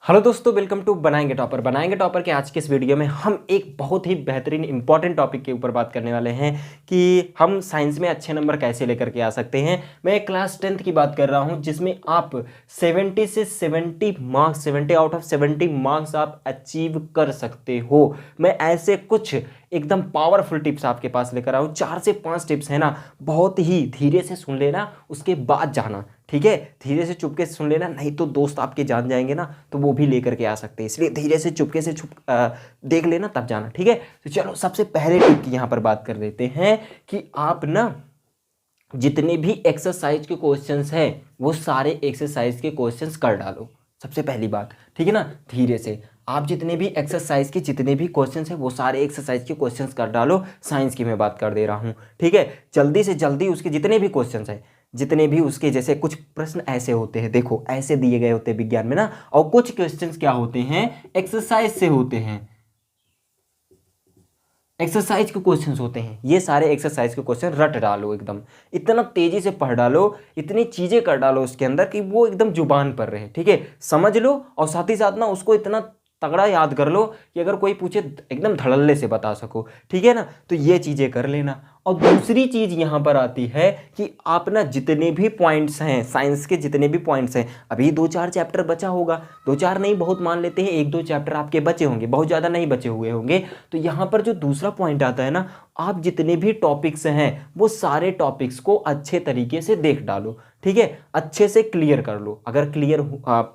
Hello दोस्तों, welcome to बनाएंगे topper के आज के इस वीडियो में हम एक बहुत ही बेहतरीन इंपॉर्टेंट टॉपिक के ऊपर बात करने वाले हैं कि हम साइंस में अच्छे नंबर कैसे लेकर के आ सकते हैं। मैं क्लास 10th की बात कर रहा हूं जिसमें आप 70 से 70 मार्क्स 70 आउट ऑफ 70 मार्क्स आप अचीव कर सकते हो। मैं ऐसे कुछ एकदम पावरफुल टिप्स आपके पास लेकर आऊँ। 4 से 5 टिप्स है ना, बहुत ही धीरे से सुन लेना, उसके बाद जाना। ठीक है, धीरे से चुपके से सुन लेना, नहीं तो दोस्त आपके जान जाएंगे ना तो वो भी लेकर के आ सकते हैं। इसलिए धीरे से चुपके से देख लेना तब जाना। ठीक है, तो चलो सबसे पहले टिप की यहाँ पर बात कर देते हैं कि आप ना जितने भी एक्सरसाइज के क्वेश्चंस हैं वो सारे एक्सरसाइज के क्वेश्चंस कर डालो। सबसे पहली बात, ठीक है ना, धीरे से आप जितने भी एक्सरसाइज के जितने भी क्वेश्चंस हैं वो सारे एक्सरसाइज के क्वेश्चंस कर डालो। साइंस की मैं बात कर दे रहा हूँ। ठीक है, जल्दी से जल्दी उसके जितने भी क्वेश्चंस हैं, जितने भी उसके जैसे कुछ प्रश्न ऐसे होते हैं, देखो ऐसे दिए गए होते हैं विज्ञान में ना, और कुछ क्वेश्चंस क्या होते हैं, एक्सरसाइज से होते हैं, एक्सरसाइज के क्वेश्चंस होते हैं। ये सारे एक्सरसाइज के क्वेश्चन रट डालो, एकदम इतना तेजी से पढ़ डालो, इतनी चीजें कर डालो उसके अंदर कि वो एकदम जुबान पर रहे। ठीक है, समझ लो और साथ ही साथ ना उसको इतना तगड़ा याद कर लो कि अगर कोई पूछे एकदम धड़ल्ले से बता सको। ठीक है ना, तो ये चीजें कर लेना। और दूसरी चीज यहां पर आती है कि आप ना जितने भी पॉइंट्स हैं साइंस के, जितने भी पॉइंट्स हैं, अभी 2-4 चैप्टर बचा होगा, 2-4 नहीं बहुत मान लेते हैं 1-2 चैप्टर आपके बचे होंगे, बहुत ज़्यादा नहीं बचे हुए होंगे। तो यहाँ पर जो दूसरा पॉइंट आता है ना, आप जितने भी टॉपिक्स हैं वो सारे टॉपिक्स को अच्छे तरीके से देख डालो। ठीक है, अच्छे से क्लियर कर लो। अगर क्लियर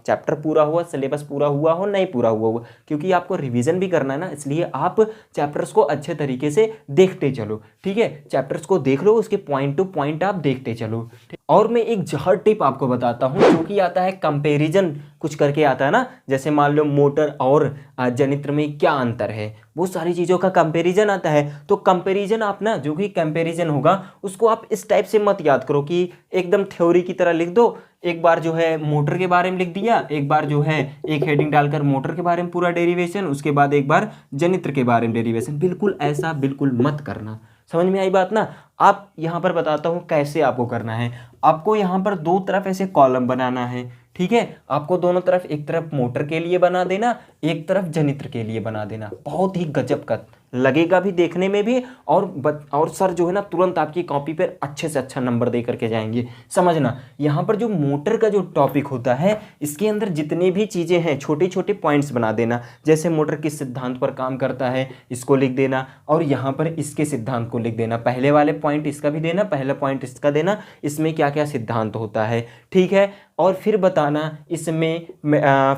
चैप्टर पूरा हुआ, सिलेबस पूरा हुआ हो, नहीं पूरा हुआ, क्योंकि आपको रिवीजन भी करना है ना, इसलिए आप चैप्टर्स को अच्छे तरीके से देखते चलो। ठीक है, चैप्टर्स को देख लो, उसके पॉइंट टू पॉइंट आप देखते चलो। और मैं एक जहर टिप आपको बताता हूं जो कि आता है कंपैरिजन कुछ करके आता है ना, जैसे मान लो मोटर और जनित्र में क्या अंतर है, वो सारी चीज़ों का कंपैरिजन आता है। तो कंपैरिजन आप ना, जो भी कंपैरिजन होगा उसको आप इस टाइप से मत याद करो कि एकदम थ्योरी की तरह लिख दो। एक बार जो है मोटर के बारे में लिख दिया, एक बार जो है एक हेडिंग डालकर मोटर के बारे में पूरा डेरिवेशन, उसके बाद एक बार जनित्र के बारे में डेरिवेशन। बिल्कुल ऐसा बिल्कुल मत करना। समझ में आई बात ना। आप यहाँ पर बताता हूँ कैसे आपको करना है। आपको यहाँ पर दो तरफ ऐसे कॉलम बनाना है। ठीक है, आपको दोनों तरफ, एक तरफ मोटर के लिए बना देना, एक तरफ जनित्र के लिए बना देना। बहुत ही गजब का लगेगा भी देखने में भी, और सर जो है ना तुरंत आपकी कॉपी पर अच्छे से अच्छा नंबर दे करके जाएंगे। समझना, यहाँ पर जो मोटर का जो टॉपिक होता है इसके अंदर जितनी भी चीज़ें हैं छोटे छोटे पॉइंट्स बना देना। जैसे मोटर किस सिद्धांत पर काम करता है इसको लिख देना, और यहाँ पर इसके सिद्धांत को लिख देना। पहले वाले पॉइंट इसका भी देना, पहला पॉइंट इसका देना, इसमें क्या क्या सिद्धांत होता है। ठीक है, और फिर बताना इसमें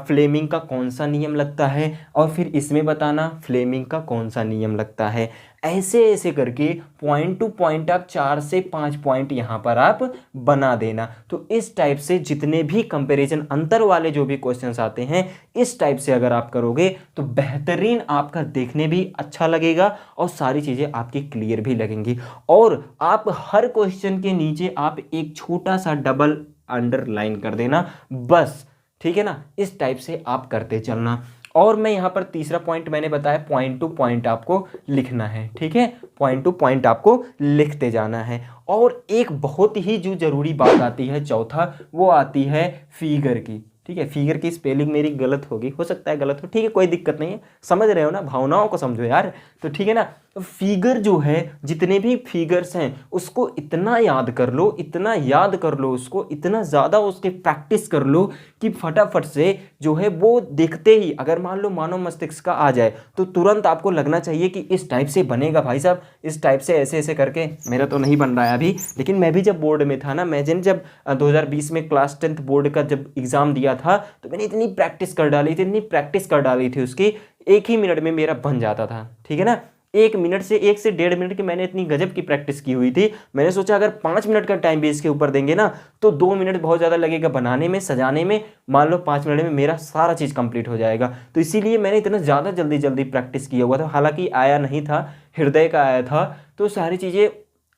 फ्लेमिंग का कौन सा नियम लगता है, और फिर इसमें बताना फ्लेमिंग का कौन सा नियम लगता है। ऐसे ऐसे करके पॉइंट टू पॉइंट आप 4 से 5 पॉइंट यहाँ पर आप बना देना। तो इस टाइप से जितने भी कंपैरिजन अंतर वाले जो भी क्वेश्चंस आते हैं, इस टाइप से अगर आप करोगे तो बेहतरीन आपका देखने भी अच्छा लगेगा और सारी चीज़ें आपकी क्लियर भी लगेंगी। और आप हर क्वेश्चन के नीचे आप एक छोटा सा डबल अंडरलाइन कर देना बस। ठीक है ना, इस टाइप से आप करते चलना। और मैं यहाँ पर तीसरा पॉइंट मैंने बताया, पॉइंट टू पॉइंट आपको लिखना है। ठीक है, पॉइंट टू पॉइंट आपको लिखते जाना है। और एक बहुत ही जो जरूरी बात आती है चौथा, वो आती है फिगर की। ठीक है, फिगर की स्पेलिंग मेरी गलत होगी, हो सकता है गलत हो, ठीक है कोई दिक्कत नहीं है, समझ रहे हो ना, भावनाओं को समझो यार। तो ठीक है ना, तो फिगर जो है, जितने भी फिगर्स हैं उसको इतना याद कर लो, इतना याद कर लो उसको, इतना ज़्यादा उसके प्रैक्टिस कर लो कि फटाफट से जो है वो देखते ही, अगर मान लो मानव मस्तिष्क का आ जाए तो तुरंत आपको लगना चाहिए कि इस टाइप से बनेगा भाई साहब, इस टाइप से ऐसे ऐसे करके। मेरा तो नहीं बन रहा है अभी, लेकिन मैं भी जब बोर्ड में था ना, मैं जब 2020 में क्लास 10th बोर्ड का जब एग्ज़ाम दिया था तो मैंने इतनी प्रैक्टिस कर डाली थी, इतनी प्रैक्टिस कर डाली थी उसकी, 1 ही मिनट में मेरा बन जाता था। ठीक है ना, 1 मिनट से 1 से 1.5 मिनट की मैंने इतनी गजब की प्रैक्टिस की हुई थी। मैंने सोचा अगर 5 मिनट का टाइम भी इसके ऊपर देंगे ना तो 2 मिनट बहुत ज़्यादा लगेगा बनाने में, सजाने में। मान लो 5 मिनट में मेरा सारा चीज़ कंप्लीट हो जाएगा। तो इसीलिए मैंने इतना ज़्यादा जल्दी जल्दी प्रैक्टिस किया हुआ था, हालांकि आया नहीं था, हृदय का आया था। तो सारी चीज़ें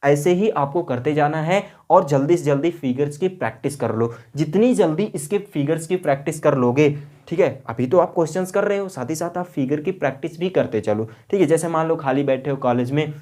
ऐसे ही आपको करते जाना है और जल्दी से जल्दी फिगर्स की प्रैक्टिस कर लो। जितनी जल्दी इसके फिगर्स की प्रैक्टिस कर लोगे, ठीक है, अभी तो आप क्वेश्चंस कर रहे हो, साथ ही साथ आप फिगर की प्रैक्टिस भी करते चलो। ठीक है, जैसे मान लो खाली बैठे हो कॉलेज में,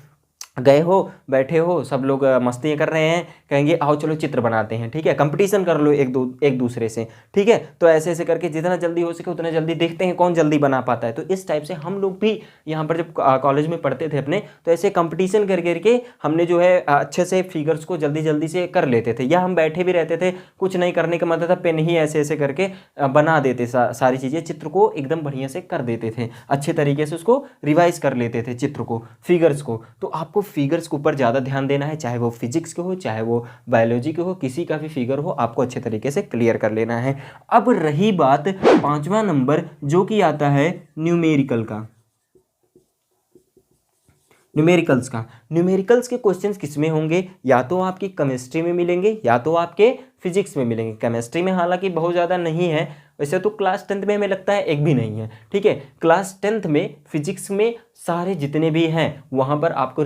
गए हो, बैठे हो, सब लोग मस्ती कर रहे हैं, कहेंगे आओ चलो चित्र बनाते हैं, ठीक है, कंपटीशन कर लो एक दूसरे से, ठीक है। तो ऐसे ऐसे करके जितना जल्दी हो सके उतना जल्दी देखते हैं कौन जल्दी बना पाता है। तो इस टाइप से हम लोग भी यहाँ पर जब कॉलेज में पढ़ते थे अपने, तो ऐसे कंपटीशन कर करके हमने जो है अच्छे से फिगर्स को जल्दी जल्दी से कर लेते थे, या हम बैठे भी रहते थे, कुछ नहीं करने का मतलब था, पेन ही ऐसे ऐसे करके बना देते सारी चीज़ें, चित्र को एकदम बढ़िया से कर देते थे, अच्छे तरीके से उसको रिवाइज कर लेते थे चित्र को, फिगर्स को। तो आपको फिगर्स के ऊपर ज़्यादा ध्यान देना है, चाहे वो फिजिक्स के हो, चाहे वो बायोलॉजी के हो, किसी का भी फिगर हो, आपको अच्छे तरीके से क्लियर कर लेना है। अब रही बात 5वां नंबर, जो कि आता है न्यूमेरिकल का, न्यूमेरिकल्स का। न्यूमेरिकल्स के क्वेश्चंस किस में होंगे, या तो आपकी केमिस्ट्री में मिलेंगे या तो आपके फिजिक्स में मिलेंगे। केमिस्ट्री में हालांकि बहुत ज़्यादा नहीं है, वैसे तो क्लास 10th में हमें लगता है एक भी नहीं है, ठीक है। क्लास 10th में फिजिक्स में सारे जितने भी हैं वहाँ पर आपको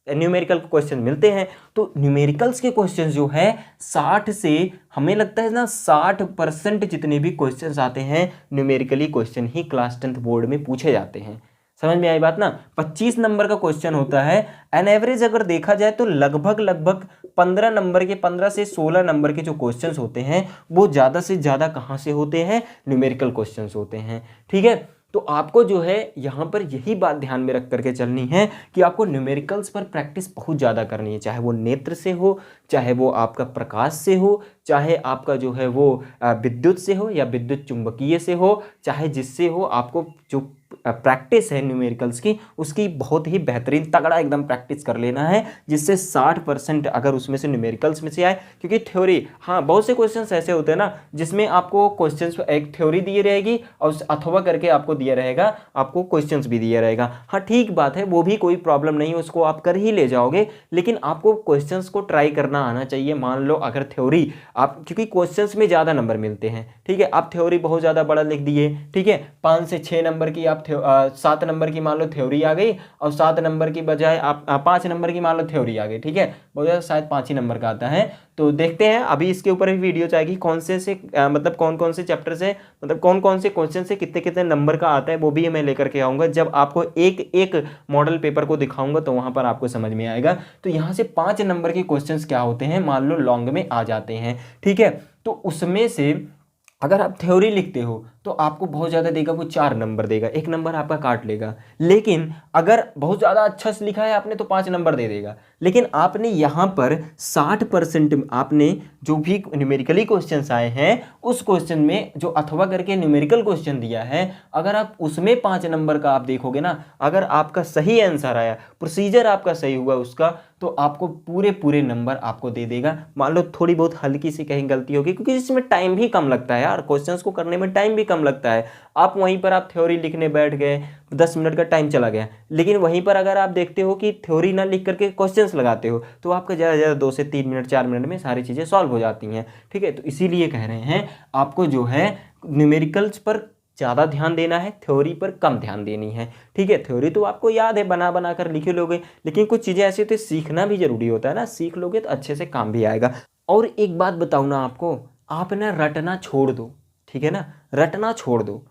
न्यूमेरिकल क्वेश्चन मिलते हैं। तो न्यूमेरिकल्स के क्वेश्चन जो है 60 से हमें लगता है ना 60% जितने भी क्वेश्चंस आते हैं न्यूमेरिकली क्वेश्चन ही क्लास 10th बोर्ड में पूछे जाते हैं। समझ में आई बात ना। 25 नंबर का क्वेश्चन होता है, एन एवरेज अगर देखा जाए तो लगभग 15 नंबर के 15 से 16 नंबर के जो क्वेश्चंस होते हैं वो ज़्यादा से ज़्यादा कहाँ से होते हैं, न्यूमेरिकल क्वेश्चंस होते हैं, ठीक है। तो आपको जो है यहाँ पर यही बात ध्यान में रख करके चलनी है कि आपको न्यूमेरिकल्स पर प्रैक्टिस बहुत ज़्यादा करनी है, चाहे वो नेत्र से हो, चाहे वो आपका प्रकाश से हो, चाहे आपका जो है वो विद्युत से हो या विद्युत चुंबकीय से हो, चाहे जिससे हो, आपको जो प्रैक्टिस है न्यूमेरिकल्स की उसकी बहुत ही बेहतरीन तगड़ा एकदम प्रैक्टिस कर लेना है, जिससे 60% अगर उसमें से न्यूमेरिकल्स में से आए। क्योंकि थ्योरी, हाँ बहुत से क्वेश्चंस ऐसे होते हैं ना जिसमें आपको क्वेश्चंस एक थ्योरी दी रहेगी और अथवा करके आपको दिया रहेगा, आपको क्वेश्चंस भी दिया रहेगा। हाँ ठीक बात है, वो भी कोई प्रॉब्लम नहीं, उसको आप कर ही ले जाओगे, लेकिन आपको क्वेश्चंस को ट्राई करना आना चाहिए। मान लो अगर थ्योरी आप, क्योंकि क्वेश्चंस में ज़्यादा नंबर मिलते हैं, ठीक है, आप थ्योरी बहुत ज़्यादा बड़ा लिख दिए, ठीक है, 5 से 6 नंबर की आप 7 नंबर की मान लो थ्योरी आ गई और 7 नंबर की बजाय आप 5 नंबर की मान लो थ्योरी आ गई, ठीक है, बहुत ज़्यादा शायद 5 ही नंबर का आता है। तो देखते हैं अभी इसके ऊपर भी वीडियो जाएगी कौन से मतलब कौन कौन से चैप्टर से, मतलब कौन कौन से क्वेश्चन से कितने कितने नंबर का आता है, वो भी मैं लेकर के आऊँगा। जब आपको एक एक मॉडल पेपर को दिखाऊंगा तो वहाँ पर आपको समझ में आएगा। तो यहाँ से 5 नंबर के क्वेश्चंस क्या होते हैं, मान लो लॉन्ग में आ जाते हैं, ठीक है। तो उसमें से अगर आप थ्योरी लिखते हो तो आपको बहुत ज़्यादा देगा, वो 4 नंबर देगा, 1 नंबर आपका काट लेगा। लेकिन अगर बहुत ज़्यादा अच्छा से लिखा है आपने तो 5 नंबर दे देगा। लेकिन आपने यहाँ पर 60% आपने जो भी न्यूमेरिकली क्वेश्चंस आए हैं उस क्वेश्चन में जो अथवा करके न्यूमेरिकल क्वेश्चन दिया है, अगर आप उसमें 5 नंबर का आप देखोगे ना, अगर आपका सही आंसर आया, प्रोसीजर आपका सही हुआ उसका, तो आपको पूरे नंबर आपको दे देगा। मान लो थोड़ी बहुत हल्की सी कहीं गलती होगी, क्योंकि इसमें टाइम भी कम लगता है यार, क्वेश्चंस को करने में टाइम भी कम लगता है। आप वहीं पर आप थ्योरी लिखने बैठ गए, 10 मिनट का टाइम चला गया। लेकिन वहीं पर अगर आप देखते हो कि थ्योरी ना लिख करके क्वेश्चंस लगाते हो तो आपका ज़्यादा से ज़्यादा 2 से 3 मिनट 4 मिनट में सारी चीज़ें सॉल्व हो जाती हैं, ठीक है। तो इसीलिए कह रहे हैं आपको जो है न्यूमेरिकल्स पर ज़्यादा ध्यान देना है, थ्योरी पर कम ध्यान देनी है, ठीक है। थ्योरी तो आपको याद है, बना बना कर लिखे लोगे, लेकिन कुछ चीज़ें ऐसी होती है सीखना भी जरूरी होता है ना, सीख लोगे तो अच्छे से काम भी आएगा। और एक बात बताऊँ ना आपको, आप ना रटना छोड़ दो, ठीक है ना, रटना छोड़ दो।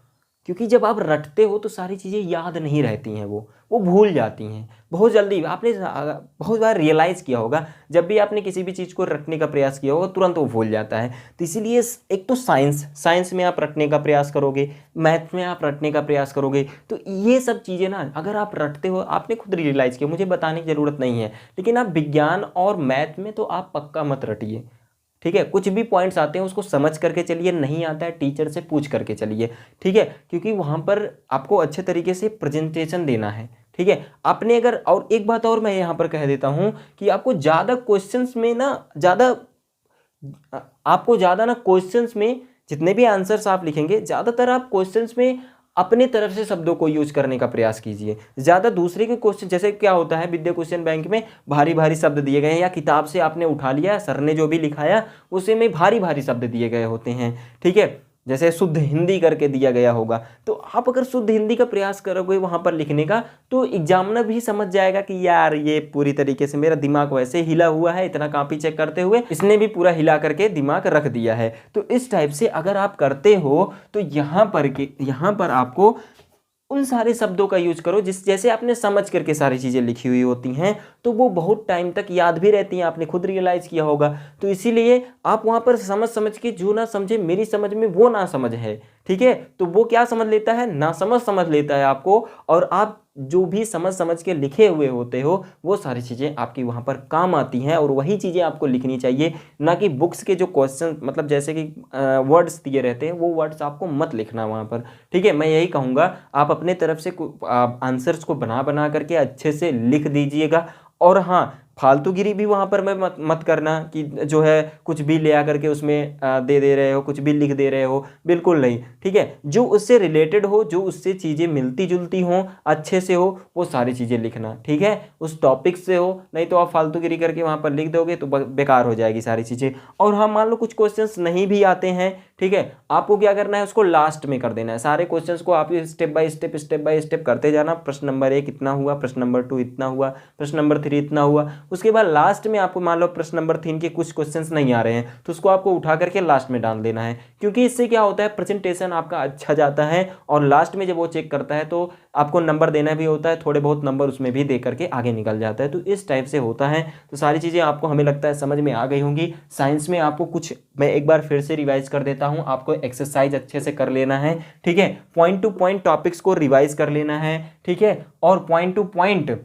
क्योंकि जब आप रटते हो तो सारी चीज़ें याद नहीं रहती हैं, वो भूल जाती हैं बहुत जल्दी। आपने बहुत बार रियलाइज़ किया होगा, जब भी आपने किसी भी चीज़ को रटने का प्रयास किया होगा तुरंत वो भूल जाता है। तो इसीलिए एक तो साइंस में आप रटने का प्रयास करोगे, मैथ में आप रटने का प्रयास करोगे, तो ये सब चीज़ें ना अगर आप रटते हो, आपने खुद रियलाइज़ किया, मुझे बताने की ज़रूरत नहीं है, लेकिन आप विज्ञान और मैथ में तो आप पक्का मत रटिए, ठीक है। कुछ भी पॉइंट्स आते हैं उसको समझ करके चलिए, नहीं आता है टीचर से पूछ करके चलिए, ठीक है, क्योंकि वहाँ पर आपको अच्छे तरीके से प्रेजेंटेशन देना है, ठीक है। आपने अगर, और एक बात और मैं यहाँ पर कह देता हूँ कि आपको ज़्यादा क्वेश्चंस में ना क्वेश्चंस में जितने भी आंसर्स आप लिखेंगे, ज़्यादातर आप क्वेश्चंस में अपने तरफ से शब्दों को यूज करने का प्रयास कीजिए। ज़्यादा दूसरे के क्वेश्चन, जैसे क्या होता है विद्या क्वेश्चन बैंक में भारी भारी शब्द दिए गए हैं, या किताब से आपने उठा लिया, सर ने जो भी लिखाया उसे में भारी भारी शब्द दिए गए होते हैं, ठीक है, जैसे शुद्ध हिंदी करके दिया गया होगा। तो आप अगर शुद्ध हिंदी का प्रयास करोगे वहाँ पर लिखने का, तो एग्जामिनर भी समझ जाएगा कि यार ये पूरी तरीके से, मेरा दिमाग वैसे हिला हुआ है, इतना कॉपी चेक करते हुए इसने भी पूरा हिला करके दिमाग रख दिया है। तो इस टाइप से अगर आप करते हो तो यहाँ पर आपको उन सारे शब्दों का यूज करो जैसे आपने समझ करके सारी चीज़ें लिखी हुई होती हैं, तो वो बहुत टाइम तक याद भी रहती हैं, आपने खुद रियलाइज़ किया होगा। तो इसीलिए आप वहाँ पर समझ समझ के, जो ना समझे मेरी समझ में वो ना समझ है, ठीक है, तो वो क्या समझ लेता है, ना समझ लेता है आपको, और आप जो भी समझ के लिखे हुए होते हो वो सारी चीज़ें आपकी वहाँ पर काम आती हैं, और वही चीज़ें आपको लिखनी चाहिए, ना कि बुक्स के जो क्वेश्चन, मतलब जैसे कि वर्ड्स दिए रहते हैं वो वर्ड्स आपको मत लिखना वहाँ पर, ठीक है। मैं यही कहूँगा आप अपने तरफ से आंसर्स को बना करके अच्छे से लिख दीजिएगा। और हाँ, फालतूगिरी भी वहाँ पर मैं मत करना कि जो है कुछ भी ले आकर के उसमें दे रहे हो, कुछ भी लिख दे रहे हो, बिल्कुल नहीं, ठीक है। जो उससे रिलेटेड हो, जो उससे चीज़ें मिलती जुलती हों, अच्छे से हो, वो सारी चीज़ें लिखना, ठीक है, उस टॉपिक से हो। नहीं तो आप फालतूगिरी करके वहाँ पर लिख दोगे तो बेकार हो जाएगी सारी चीज़ें। और हाँ, मान लो कुछ क्वेश्चंस नहीं भी आते हैं, ठीक है, आपको क्या करना है, उसको लास्ट में कर देना है। सारे क्वेश्चंस को आप स्टेप बाय स्टेप करते जाना। प्रश्न नंबर 1 इतना हुआ, प्रश्न नंबर 2 इतना हुआ, प्रश्न नंबर 3 इतना हुआ। उसके बाद लास्ट में आपको मान लो प्रश्न नंबर 3 के कुछ क्वेश्चंस नहीं आ रहे हैं, तो उसको आपको उठा करके लास्ट में डाल देना है, क्योंकि इससे क्या होता है, प्रेजेंटेशन आपका अच्छा जाता है, और लास्ट में जब वो चेक करता है तो आपको नंबर देना भी होता है, थोड़े बहुत नंबर उसमें भी दे करके आगे निकल जाता है। तो इस टाइप से होता है। तो सारी चीज़ें आपको, हमें लगता है, समझ में आ गई होंगी। साइंस में आपको कुछ, मैं एक बार फिर से रिवाइज कर देता हूँ, आपको एक्सरसाइज अच्छे से कर लेना है, ठीक है, पॉइंट टू पॉइंट टॉपिक्स को रिवाइज कर लेना है, ठीक है, और पॉइंट टू पॉइंट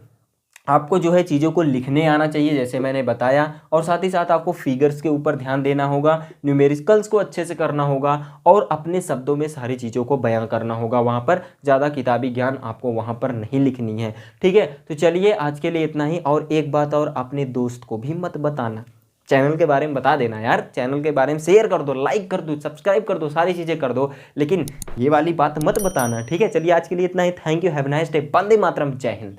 आपको जो है चीज़ों को लिखने आना चाहिए जैसे मैंने बताया, और साथ ही साथ आपको फिगर्स के ऊपर ध्यान देना होगा, न्यूमेरिकल्स को अच्छे से करना होगा, और अपने शब्दों में सारी चीज़ों को बयां करना होगा। वहाँ पर ज़्यादा किताबी ज्ञान आपको वहाँ पर नहीं लिखनी है, ठीक है। तो चलिए आज के लिए इतना ही। और एक बात और, अपने दोस्त को भी मत बताना, चैनल के बारे में बता देना यार, चैनल के बारे में शेयर कर दो, लाइक कर दो, सब्सक्राइब कर दो, सारी चीज़ें कर दो, लेकिन ये वाली बात मत बताना, ठीक है। चलिए आज के लिए इतना ही। Thank you, have a nice day, Vande Mataram, जय हिंद।